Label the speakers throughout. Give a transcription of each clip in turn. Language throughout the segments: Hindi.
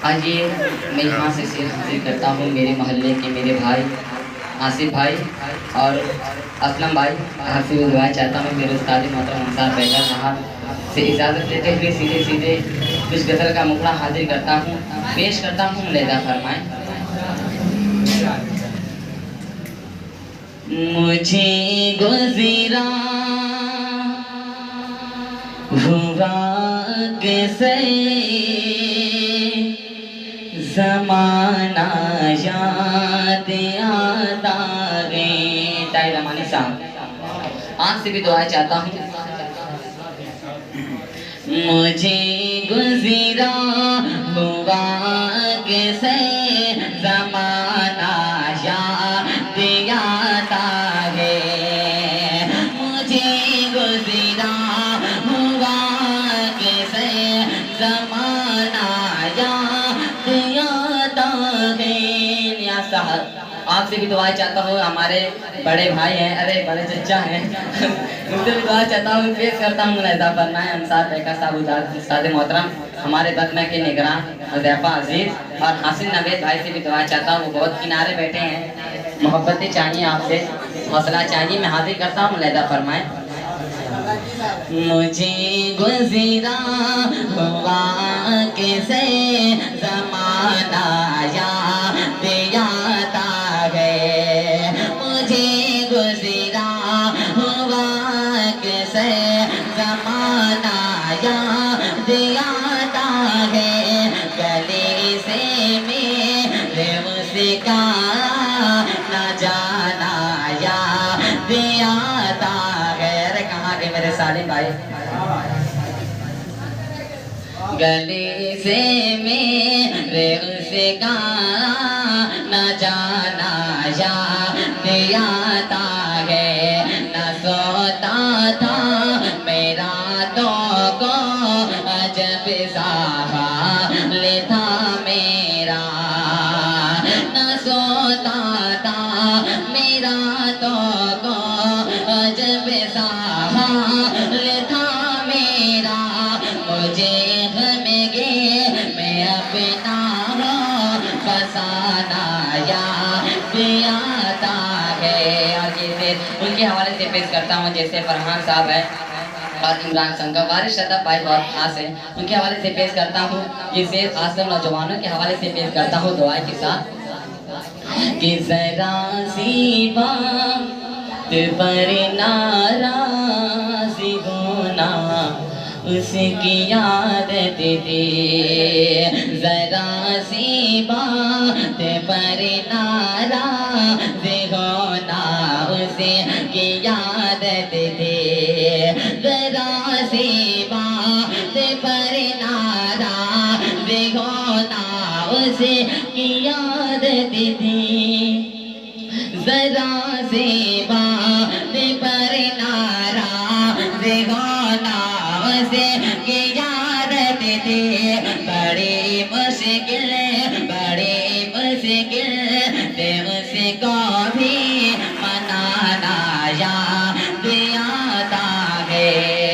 Speaker 1: आज ये मैं यहाँ से शेर हासिल करता हूँ मेरे मोहल्ले के मेरे भाई आसिफ भाई और असलम भाई आपसे भी दुआ चाहता हूँ मेरे उस्ताद मोहतरम अंसार बैगा साहब से इजाज़त लेते हुए सीधे सीधे कुछ गज़ल का मुखड़ा हाजिर करता हूँ, पेश करता हूँ, मुलाहिज़ा फरमाएं। मुझे गुज़रा हुआ कैसे ज़माना याद आता है। ताहिर रमानी साहब आज से भी दुआ चाहता हूँ। मुझे गुज़रा हुआ कैसे ज़माना याद आता है। मुझे गुज़रा हुआ कैसे ज़माना याद आता है। नियाज़ साहब आपसे भी दुआ चाहता हूँ, हमारे बड़े भाई हैं, अरे बड़े चचा हैं उनसे भी दुआ चाहता हूँ, पेश करता हूँ मुलाहिज़ा फरमाएं। अंसार बैगा साहब उस्ताद मोहतरम हमारे बदना के निगरान हुज़ैफा अजीज़ और हासिल नवेद भाई से भी दुआ चाहता हूँ, वो बहुत किनारे बैठे हैं, मोहब्बतें चाहिए आपसे, हौसला चाहिए, मैं हाजिर करता हूँ, मुलाहिज़ा फरमाएं। मुझे गुज़रा हुआ कैसे ज़माना याद आता है। मुझे गुज़रा हुआ कैसे ज़माना याद आता है। गले से मेरे मुस्का न जाना याद आता है। अरे कहाँ के मेरे सालिम भाई। गले से मेरे उसका न जाना याद आता है। न सोता था मेरा तो को अजब सा हाल था मेरा। न सोता था मेरा तो को अजब सा हाल था मेरा। मुझे मैं अपना फसाना याद आता है। और जैसे उनके हवाले से पेश करता हूँ, जैसे फरहान साहब है और इमरान संघा वारिस शदब भाई बहुत खास है, उनके हवाले से पेश करता हूँ। जिसे खासकर नौजवानों के हवाले से पेश करता हूँ दुआ के साथ कि जरा सी बात पर नाराज़ होना उसकी आदत थी। जरा सी बात पर नाराज़ होना उसकी आदत थी। जरा सी बात पर नाराज़ होना उसकी आदत थी। जरा सी बात पर नाराज़ होना उसकी आदत थी। बड़ी मुश्किल थे उसको भी मनाना याद आता है।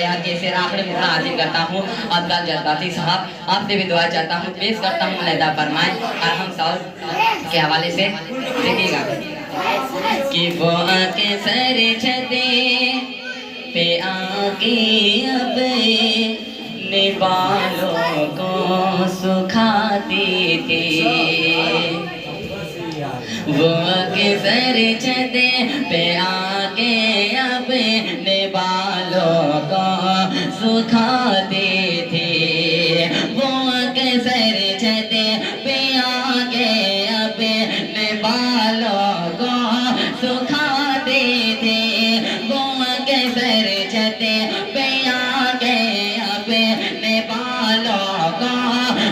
Speaker 1: और जैसे आखिरी मुखड़ा हाजिर करता हूँ अब्दुल जज्बाती साहब, आपसे भी दुआ चाहता हूँ, पेश करता हूँ, मुलाहिज़ा फरमाएं। और हम साहब के हवाले से देखिएगा कि वो आके सर छते पे आके अपने बालों को सुखाती थी। वो आके सर छते पे आके अपने बालों को सुखाती थी। वो आके सर छते पे आके अपने बालों को सुखाते थे। वो के सर छते पे आके अपने बालों को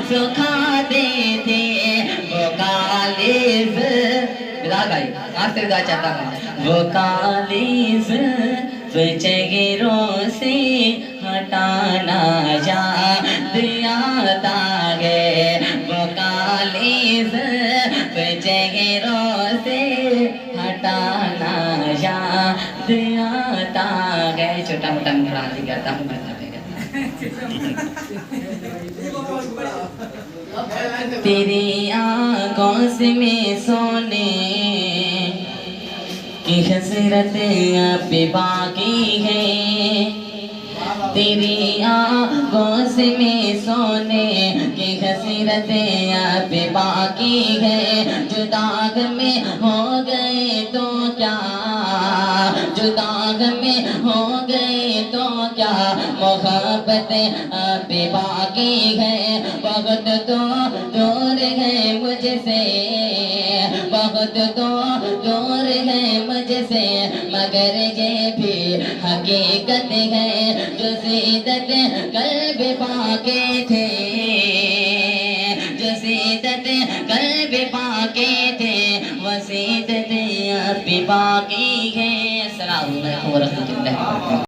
Speaker 1: सुखाते थे। वो कालीज बिलाल भाई आपसे विदा चाहता हूँ। वो कालीज चेहरों से हटाना याद आता है। वो कालीज चेहरों से हटाना याद आता है। छोटा मोटा मुखड़ा हासिल करता हूँ। तेरी आंखों से मैं सोने की हसरत अब बाकी है। तेरी आंखों से मैं सोने की हसरत अब बाकी है। जुदाग में हो गए तो क्या, जुदाग में हो गए तो क्या, मोहब्बत अब बाकी है। बहुत तो दूर है मुझसे, बहुत तो दूर है मुझसे, मगर ये भी हकीकत है जो सीदत कल्ब पाके थे, जो सीदत कल्ब पाके थे, वो सीदत अब बाकी है। अस्सलामु अलैकुम व रहमतुल्लाहि व बरकातहू।